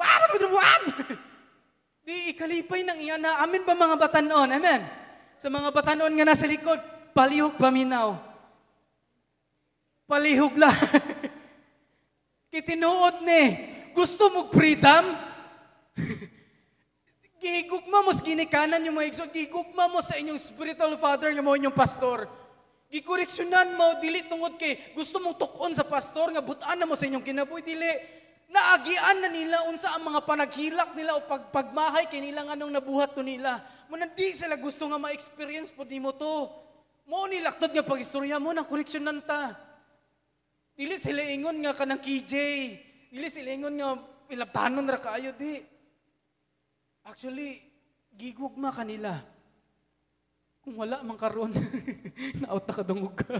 Di ikalipay ng iyan na amin ba mga batanon? Amen. Sa mga batanon nga nasa likod, palihog paminaw. Palihog lang. Kitinuod ni, gusto mo freedom? Gigugma mo sa ginikanan yung mga igsoon. Gigugma mo sa inyong spiritual father, yung mga inyong pastor. Gikoreksyonan mo, dili tungod kay gusto mong tukon sa pastor, nga butaan na mo sa inyong kinabuhi, dili. Naagian na nila unsa ang mga panaghilak nila o pagmahay kay nila anong nabuhat to nila. Muna di sila gusto nga ma-experience po di mo to. Mo nilaktod nga pag-istorya mo, na koreksyonan ta. Dili sila ingon nga kanang KJ. Dili sila ingon nga ilabtanon ra kaayo di. Actually, gigugma kanila. Kung wala man karon, naot ka dungog ka.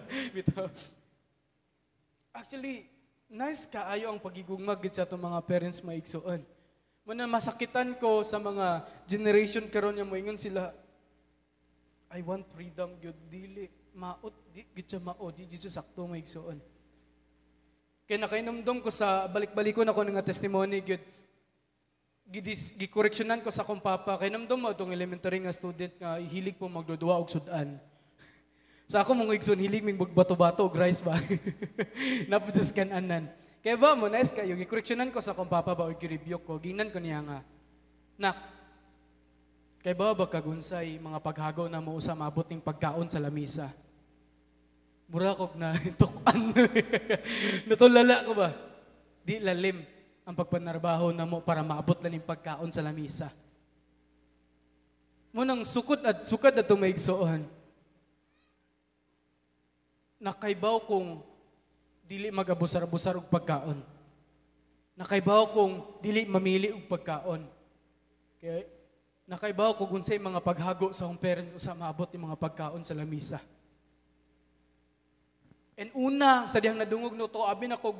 Actually, nice kaayo ang pagigugma gid sa atong mga parents maigsoon. Muna masakitan ko sa mga generation karon nga moingon sila, I want freedom gyud dili maot di gid sa mao di sa sakto maigsoon. Kaya nakainomdom ko sa balik-balikon ako ng testimony, gikoreksyonan ko sa akong papa. Kaya namdom mo itong elementary nga student nga hilig po magdudua og sudan. Sa ako mong igsoon, hilig ming bato-bato og rice ba? Naputos kananan. Kaya ba mo, nice kayo, gikoreksyonan ko sa akong papa ba o gi-review ko, ginan ko niya nga, nak, kaya ba kagunsay mga paghagaw na mo sa mabot ng pagkaon sa lamisa? Murakog na tukan. Natulala ko ba? Di lalim ang pagpanarbaho na mo para maabot na ng pagkaon sa lamisa. Munang sukad at itong maigsoon. Nakaibaw kong dili mag-abusar-abusar og pagkaon. Nakaibaw kong dili mamili og pagkaon. Kaya nakaibaw ko gunsay mga paghago sa akong parents o sa maabot ng mga pagkaon sa lamisa. And una, sa diyang nadungog no to, abi na ko,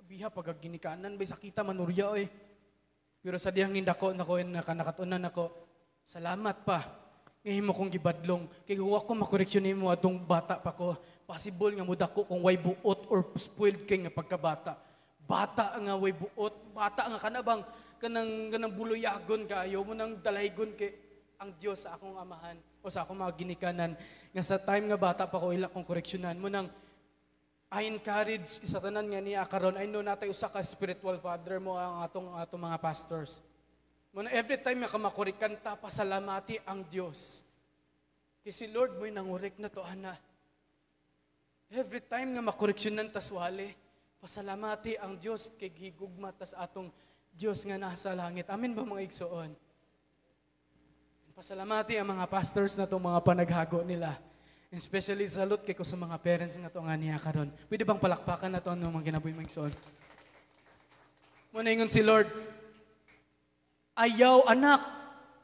biha pagaginikanan, bay sakita manurya eh. Pero sa diyang nindako na ko, nakanakatunan ako, salamat pa. Ngayon mo kong gibadlong. Kaya huwag ko makoreksyonin mo atong bata pa ko. Possible nga mo dako kung way buot or spoiled kay nga pagkabata. Bata nga way buot, bata nga kanabang, kanang buloyagon ka, ayaw mo nang dalaygon kay ang Diyos sa akong amahan o sa akong mga ginikanan. Nga sa time nga bata pa ko, ila kong koreksyonan mo nang I encourage sa tanan nga niya karon I know natay usa ka spiritual father mo ang atong mga pastors. Muna every time nga kamakurik kanta, pasalamati ang Dios. Kasi Lord mo'y nangurik na to, ana. Every time nga makoreksyonan taswali, pasalamati ang Dios kay gigugma tas atong Dios nga nasa langit. Amen ba mga igsoon? Pasalamati ang mga pastors na itong mga panaghago nila. Especially salute kay ko sa mga parents nga ito nga niya karon. Pwede bang palakpakan na ito ang mga ginabuhi mga igsoon? Muna ingon si Lord, ayaw anak,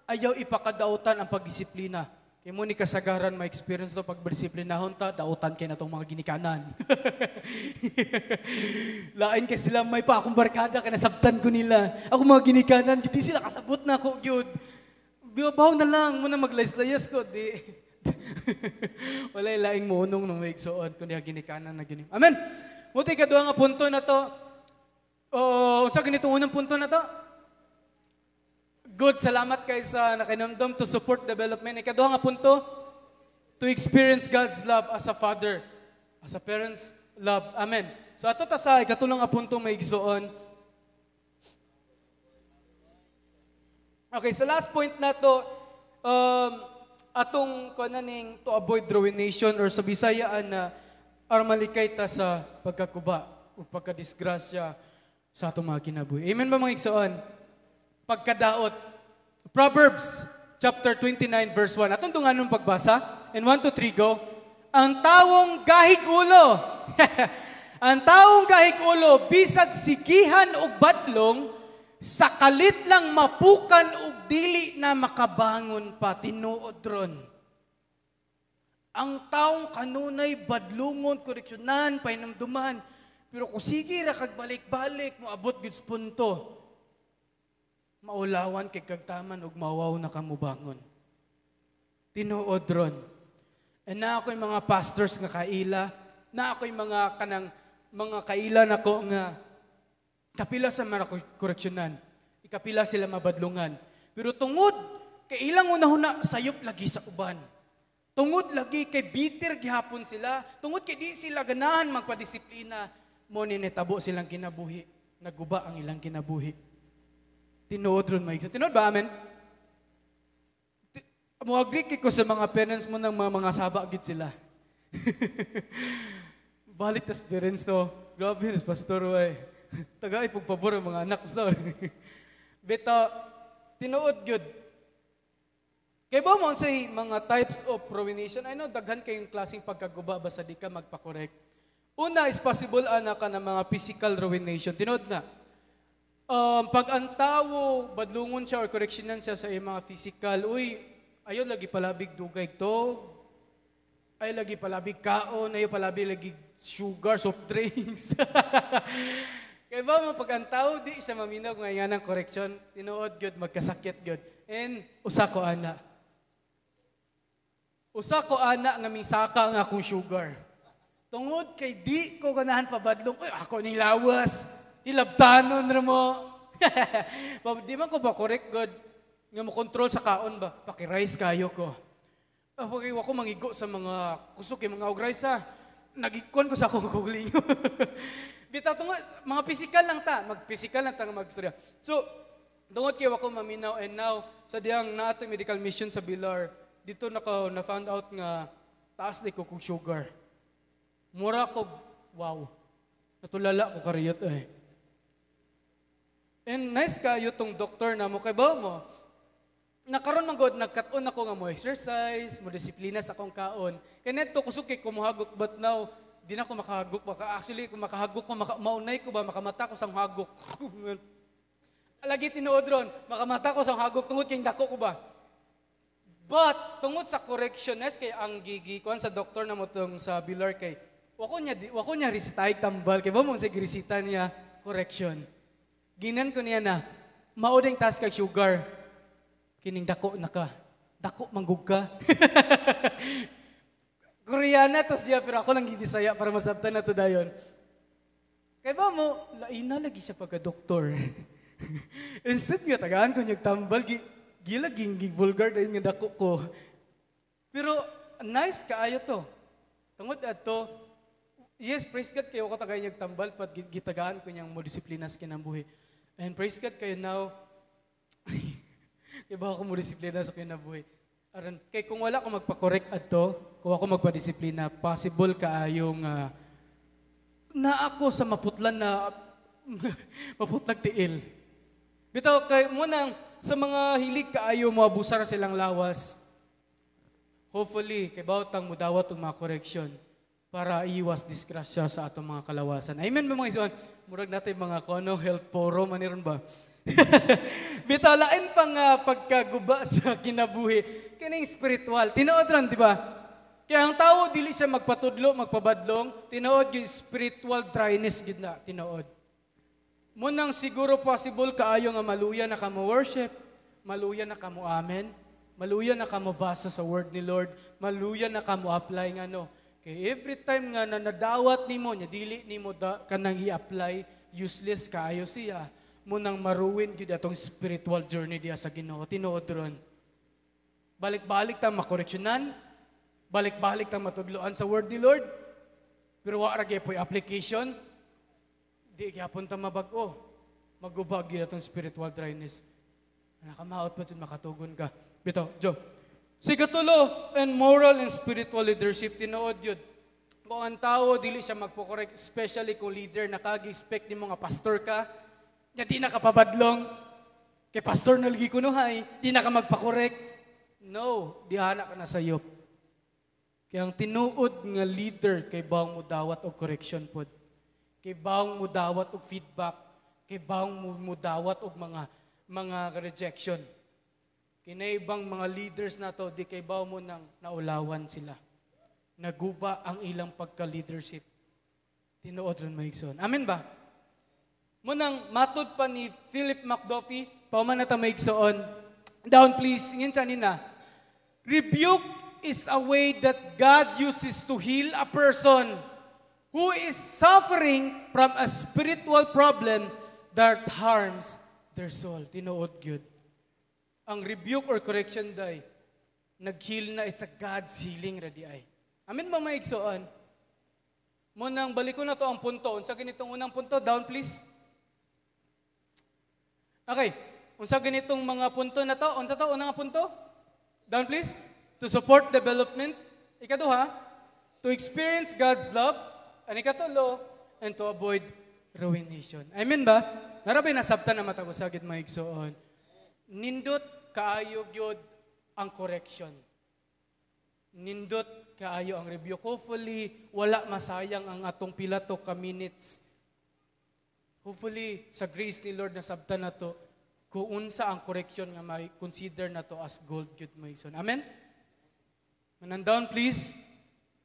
ayaw ipakadautan ang pagdisiplina. Kaya mo ni kasagaran ma-experience to pagdisiplinahon ta, dautan kay na itong mga ginikanan. Lain kay sila may pa akong barkada, kaya nasabtan ko nila. Ako mga ginikanan, hindi sila kasabot na ako, Gyud. Biyabaw na lang, muna maglayas-layas ko, di. Walay laing munong nung may igsoon, kundi ginikanan na gining. Amen! Muti kaduha nga punto na to. Sa ganitong unang punto na to, good, salamat kay sa nakinamdam to support development. Ikaduha nga punto, to experience God's love as a father, as a parent's love. Amen. So ato ta sa ikatulong nga punto may igsoon. Okay, sa last point na to, atong kunaning to avoid ruination or sa Bisayaan na armalikay ta sa pagkakuba o pagkadisgrasya sa atong mga kinabuhi. Amen ba mga igsoon? Pagkadaot. Proverbs chapter 29 verse 1. Atong dungan nung pagbasa. And 1 to 3 go. Ang tawong gahig ulo. Ang tawong gahig ulo, bisag sigihan o badlong, sa kalit lang mapukan o dili na makabangon pa, tinuod ron. Ang taong kanunay badlungon, koreksyonan, painamduman, pero kung sige ra kag balik-balik, mo abot gud sa punto, maulawan kay kagtaman ug mawaw na kamubangon. Tinuod ron. And na ako'y mga pastors nga kaila, na ako'y mga kanang mga kaila nako nga kapila sa mga koreksyonan, ikapila sila mabadlungan. Pero tungod kay ilang una-una sayop lagi sa uban. Tungod lagi kay bitter gihapon sila, tungod kay di sila ganahan magpadisiplina, mo ni netabo silang kinabuhi, naguba ang ilang kinabuhi. Tinuod ron maigso. Tinuod ba, amen? Muagri ko sa mga parents mo ng mga saba gid sila. Balik tas parents to. Grabe, pastor, ay. Tagay pagpabor ang mga anak mo. Beta, tinuod gyud. Kaya ba mo say mga types of ruination? I know, daghan kayong klaseng pagkaguba basta di ka magpakorek. Una is possible ka ng mga physical ruination. Tinuod na. Pag ang tao, badlungon siya or correctionan siya sa mga physical, uy, ayaw lagi palabig dugay to, ay lagi palabig kaon, ayaw palabig lagi sugar, soft drinks. Kaya ba mo, pag ang tao, di siya maminaw kung ngayon ng correction, tinuod good, magkasakit good. And usa ko ana nga misaka nga akong sugar. Tungod kay di ko ganahan pabadlong, uy, ako ning lawas. Ilabtanon ra mo. Di man ko ba correct God nga mo control sa kaon ba? Paki-rice kayo ko. Pag ako mangigo sa mga kusok mga og-rice ha. Nagikon ko sa akong kugling. Bitaw tungod mga physical lang ta, mag-physical lang ta nga magstorya. So, tungod kay ako maminaw and now sa diyang nato medical mission sa Bilar, dito na found out nga taas di ko kog sugar. Mura ko, wow. Natulala ko kariyot eh. And nice kayo tong doktor na mo kay ba mo. Nakaroon man god nagkat-on ako nga mo exercise, mo disiplina sa akong kaon. Kay neto kusog kay kumuhagok but now di na ko makahagok baka actually kung makahagok ko maunay ko ba makamata ko sang hagok. Lagi tinuod ron, makamata ko sang hagok tungod kay dako ko ba. But tungod sa correctionness kay ang gigi kon sa doktor na mo tong sa Bilar kay wako niya risitay tambal kay ba mo sa grisita niya correction. Ginan ko niya na, mauding taas kag sugar. Kining dako na ka. Dako manggug ka. Koreana to siya, pero ako lang gidisaya para masabtan na to dayon. Kaya ba mo, lain na lagi siya pagka-doktor. Instead nga, tagaan ko niyang tambal, gilaging vulgar dahil nga dako ko. Pero, nice kaayo to. Tungod ato, yes, praise God kayo ko tagay niyang tambal, pat gitagaan ko niyang mo disiplinas kinambuhi. And praise God kayo now, Iba ako mo disiplina sa kinabuhi. Aron, kay kung wala ko magpa-correct adto, kung ako magpa-disiplina, possible kaayong na ako sa maputlan na maputlag tiil. Bitaw kay mo nang sa mga hilig kaayo mo abusar silang lawas. Hopefully kay bawtang mudawat og mga correction para iwas disgrasya sa atong mga kalawasan. Amen ba mga ison? Murag natin mga kono health forum maniron ba? Bitaw lain pang pagkaguba sa kinabuhi kining spiritual. Tinuod ran di ba? Kaya ang tao dili siya magpatudlo, magpabadlong, tinuod yung spiritual dryness gid na tinuod. Munang siguro possible kaayo nga maluya na kamo worship, maluya na kamo amen, maluya na kamo basa sa word ni Lord, maluya na kamo apply nga no. Kay every time nga na nadawat nimo nya dili nimo kanang i-apply, useless kaayo siya. Munang maruwin gid atong spiritual journey diya sa Ginoo. Tinuod ron. Balik-balik ta makoreksyonan, balik-balik ta matudloan sa word ni Lord. Pero wa ra gyud po'y application. Di gyapon ta mabag-o. Magubag gyud atong spiritual dryness. Nakamaot pa jud makatugon ka. Bitaw, Jo. Si katulo and moral and spiritual leadership tinuod yun. Kung ang tao dili siya magpo-correct, especially kung leader nakagi-expect nimo nga pastor ka, nya di na ka pabadlong. Kay pastor na lagi kunuhay, di na ka magpa-correct. No, dihana ka na sayop. Kaya ang tinuod nga leader kay bawang mo dawat og correction pod. Kay bawang mo dawat og feedback, kay bawang mo dawat og mga rejection. Kinaibang mga leaders na to, di kay bawang mo nang naulawan sila. Naguba ang ilang pagka-leadership. Tinuod ron maigsoon. Amen ba? Munang matod pa ni Philip McDuffie, pauman na ta maigsoon. Down please, ingin siya nina. Rebuke is a way that God uses to heal a person who is suffering from a spiritual problem that harms their soul. Tinuod gyud. Ang rebuke or correction day, nag-heal na, it's a God's healing radi ay. Amen ba maigsoon? Munang balik ko na to ang punto. Unsa ganitong unang punto? Down please. Okay. Unsa ganitong mga punto na to? Unsa to unang punto? Down please. To support development. Ikaduha, to experience God's love. And ikatulo, and to avoid ruination. Amen ba? Narabay nasabtan na matagusagid maigsoon. Nindot kaayo gyud ang correction. Nindot kaayo ang review. Hopefully, wala masayang ang atong pila to ka minutes. Hopefully, sa grace ni Lord nasabtan na to, kung unsa ang correction nga may consider na to as gold gyud maigsoon. Amen? Manandown please.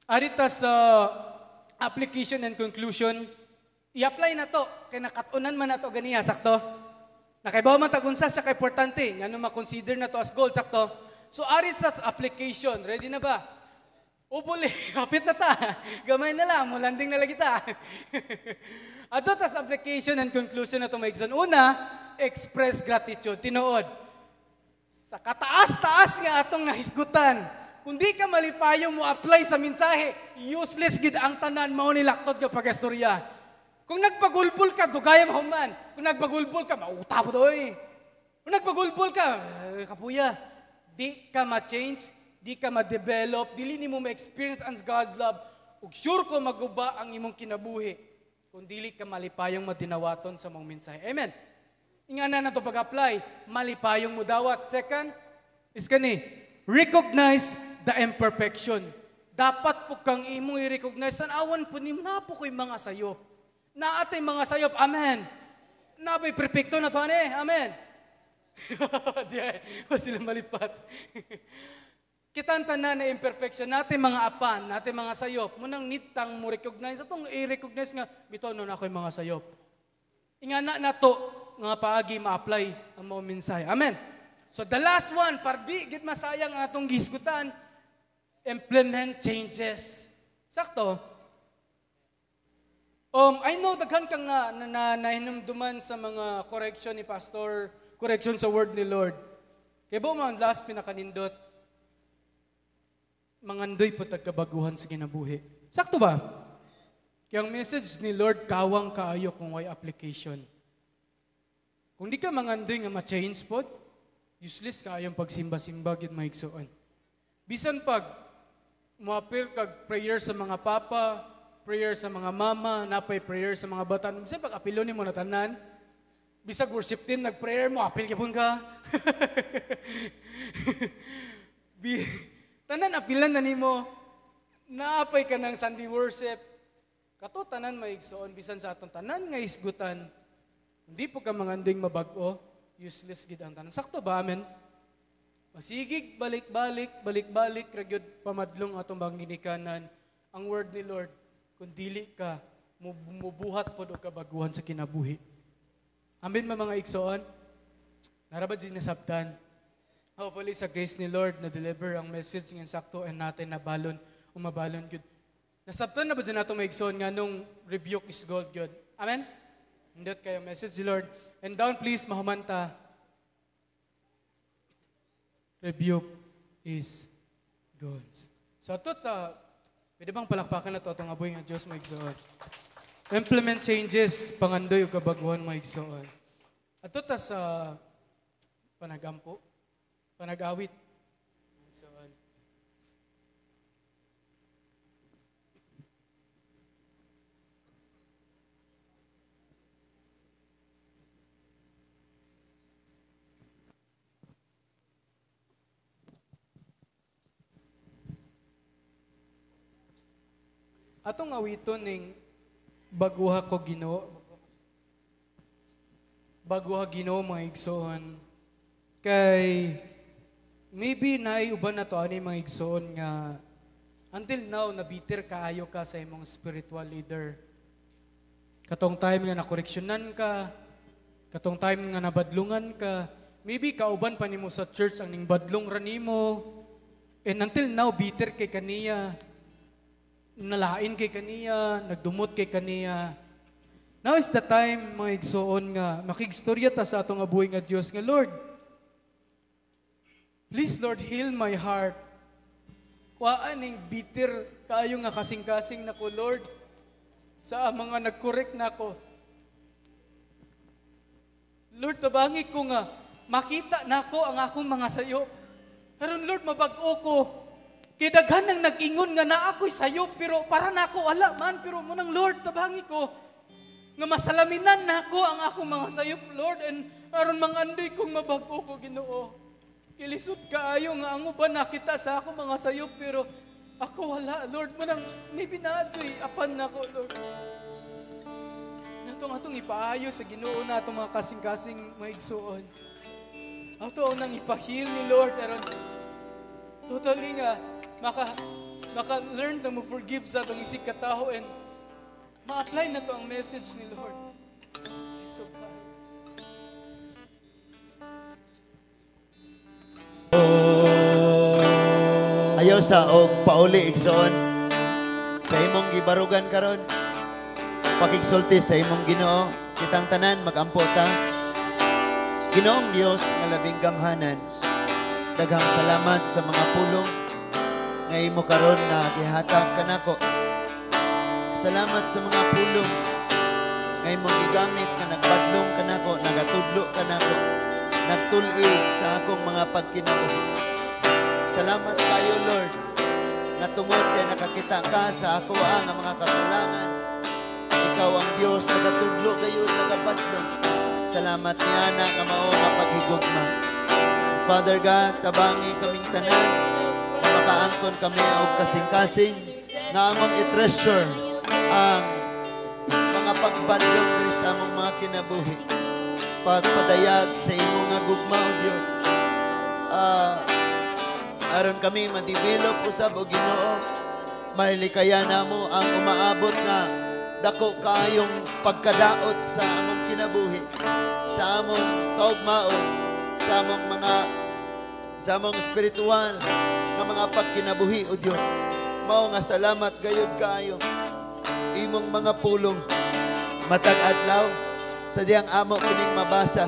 Arita sa application and conclusion, i-apply na to. Kaya nakatunan man na to ganiya, sakto? Nakaibaw man tagunsa siya ka-importante. Nga nung makonsider na to as gold, sakto? So, aris sa application. Ready na ba? Upuli, kapit na ta. Gamay na lang, mulanding na lagi ta. Ato tas application and conclusion na to maigsoon. Una, express gratitude. Tinuod. Sa kataas-taas nga atong nahisgutan. Kung di ka malipayo mo apply sa mensahe, useless gid ang tanan mao ni laktod ka pagastorya. Kung nagpagulbul ka, dugayam human. Kung nagpagulbul ka, mauta po doy. Kung nagpagulbul ka, kapuya, di ka ma-change, di ka ma-develop, dili nimo ma-experience ang God's love, ug sure ko maguba ang imong kinabuhi kung dili ka malipayong madinawaton sa mong mensahe. Amen. Ingana na to pag-apply, malipayong mo dawat. Second, is kani, recognize the imperfection. Dapat po kang imong i-recognize, tanawan po nimo na po ko'y mga sayop. Na atay mga sayop, amen. Na ba'y perfecto na to, amen. Di ay, sila malipat. Kitang tanan na imperfection natin mga apan, natin mga sayop, munang nitang mo recognize, atong i-recognize nga, bito nun ako'y mga sayop. Ingana na to, nga paagi ma-apply ang mga mensahe. Amen. So the last one, para di git masayang ang atong gisgutan, implement changes. Sakto. I know daghan kang nahinumduman sa mga correction ni pastor, correction sa word ni Lord. Kaya ba mga last pinakanindot, mangandoy po tagkabaguhan sa kinabuhi. Sakto ba? Kaya ang message ni Lord, kawang kaayo kung way application. Kung di ka mangandoy nga ma-change po, Useless kayong pagsimba-simba gid maigsoon. Bisan pag muapil kag prayer sa mga papa, prayer sa mga mama, napay prayer sa mga bata. Bisan pag apilo nimo na tanan, bisag worship team nag-prayer mo, apil gyapon ka. Tanan apilan na nimo. Naapay ka ng Sunday worship. Kato tanan maigsoon bisan sa aton tanan nga isgutan. Hindi po ka manganding mabag-o, useless gid ang tanan. Sakto ba, amen? Masigig, balik-balik, ragyod pamadlong atong banginikanan ang word ni Lord. Kung dili ka, mubuhat po o kabaguhan sa kinabuhi. Amen mga igsoon? Narabad din nasabtan. Hopefully sa grace ni Lord na deliver ang message ng sakto and natin na balon, umabalon good. Nasabtan na ba dyan natin maigsoon nga nung rebuke is gold good? Amen? Hindot kayo message ni Lord. And down please, mahumanta. Rebuke is gold. So atot, pwede bang palakpakan na ito itong aboy nga Diyos maigsoon? Implement changes, pangandoy o kabaguhan maigsoon. Atot sa panagampo, panag-awit. Maigsoon. Atong awiton ning baguha ko Ginoo. Baguha Ginoo mga igsoon. Kay maybe naiuban na to ani mga igsoon nga until now nabitir kaayo ka sa imong spiritual leader. Katong time nga nakoreksyonan ka, katong time nga nabadlungan ka, maybe kauban pa nimo sa church ang ning badlong ra nimo. And until now bitter kay kaniya. Nalain kay kaniya, nagdumot kay kaniya. Now is the time, mga igsoon nga, makigstorya ta sa atong abuhay nga Diyos nga, Lord, please Lord, heal my heart. Kuhaan ning bitter kaayo nga kasing-kasing nako, Lord, sa mga nag-correct nako. Lord, tabangi ko nga, makita nako ang akong mga sayo. Karon Lord, mabag-o ko. Kaya daghan nang nag-ingon nga na ako'y sayo, pero para na ako wala man, pero munang Lord, tabangi ko, nga masalaminan na ako ang akong mga sayop, Lord, and aron mga andoy kong mabago ko, Ginoo. Kilisod kaayo nga ang uban nakita sa akong mga sayop, pero ako wala, Lord, munang nibinadoy, apan na ako, Lord. Natong ipaayo sa Ginoo na itong mga kasing-kasing maigsuon. Ato nang ipahil ni Lord, aron totally nga, maka-learn na mo forgive sa itong isig kataho and ma-apply na to ang message ni Lord. So, ayaw sa og pauli igsoon sa imong gibarugan karon, pakigsulti sa imong Ginoo, kitang tanan magampo ta. Ginoong Dios nga labing gamhanan, daghang salamat sa mga pulong nga imo karon nga gihatag kanako. Salamat sa mga pulong nga imong gigamit nga nagbadlong kanako, nagatudlo kanako, nagtul-id sa akong mga pagkinabuhi. Salamat kayo, Lord, nga tungod kay nakakita ka sa ako ang mga kakulangan. Ikaw ang Dios, nagatudlo kayo, nagabadlong. Salamat niya na nga mao nga paghigugma. Father God, tabangi kaming tanan, makaangkon kami og kasing-kasing nga among i-treasure ang mga pagbadlong diri sa among mga kinabuhi. Pagpadayag sa imo nga gugma, O Dios. Aron kami ma-develop usab og Ginoo, mahilikaya namo ang umaabot nga dako kayong pagkadaot sa among kinabuhi, sa among kaugmaon, sa among spiritual nga mga pagkinabuhi, O Dios. Mao nga salamat gayud kaayo. Imong mga pulong matag adlaw sa diyang amo kining mabasa.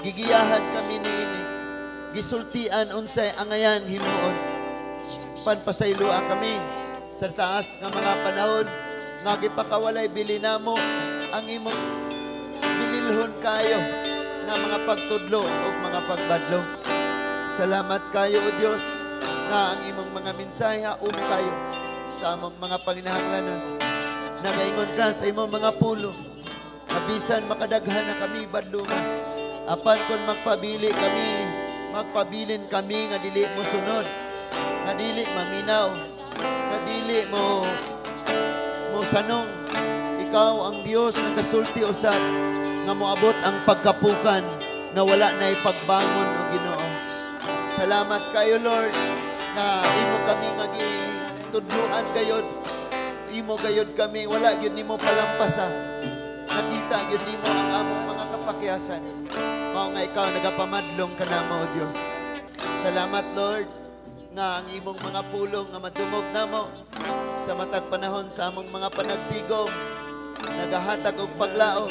Gigiyahan kami niini. Gisultian unsay angayan himuon. Panpasayloa kami sa taas nga mga panahon nga gipakawalay bili namo ang imong bililhon kayo nga mga pagtudlo o mga pagbadlo. Salamat kayo, O Dios, nga ang imong mga mensahe kayo sa among mga panginahanglanon. Nagaingon ka sa imong mga pulo. Mabisan makadaghan na kami badlungan. Apan kung magpabilin kami nga dili mo sunod, nga dili maminaw, nga dili mo sanong. Ikaw ang Dios nga kasulti usab nga moabot ang pagkapukan na wala na ipagbangon o Ginoo. Salamat kayo, Lord, nga imo kami nga gitudluan gayod. Imo gayod kami, wala gyud nimo palampasa. Nakita gyud nimo ang among mga kapakyasan. Mao nga ikaw nagapamadlong kanamo, O Dios. Salamat, Lord, nga ang imong mga pulong nga madungog namo sa matag panahon sa among mga panagtigom, nagahatag og paglaom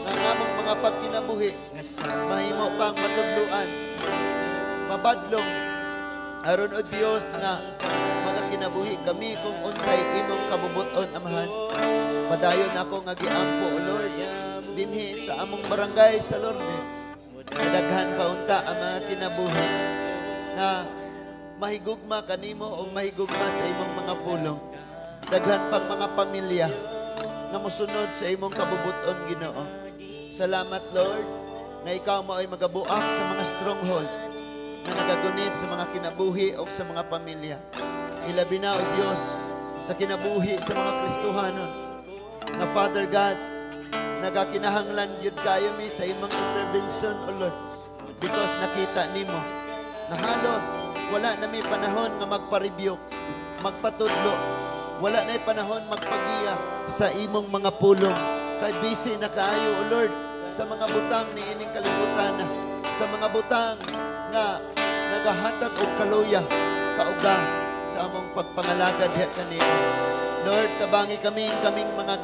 nga ang among mga pagkinabuhi mahimo pang matudluan, mabadlong aron, O Dios, nga mga kinabuhi kami kung unsay imong kabubuton, Amahan. Padayon ako nga giampo, O Lord, dinhi sa among barangay sa Lourdes. Daghan pa unta ang mga kinabuhi na mahigugma kanimo o mahigugma sa imong mga pulong. Daghan pang mga pamilya na musunod sa imong kabubuton, Ginoo. Salamat, Lord, nga ikaw mo ay magabuak sa mga stronghold na nagagunit sa mga kinabuhi o sa mga pamilya. Ilabi na, O Diyos, sa kinabuhi sa mga Kristohanon, na Father God, nagakinahanglan yun kayo mi sa imong intervention, O Lord, because nakita nimo na halos wala na may panahon nga magpa-review, magpatudlo, wala na may panahon magpagiya sa imong mga pulong. Kay busy na kaayo, O Lord, sa mga butang ni ining kalibutan, sa mga butang nga nagahatag og kaluya, kauga sa among pagpangalagad diha kanimo. Lord, tabangi kaming mga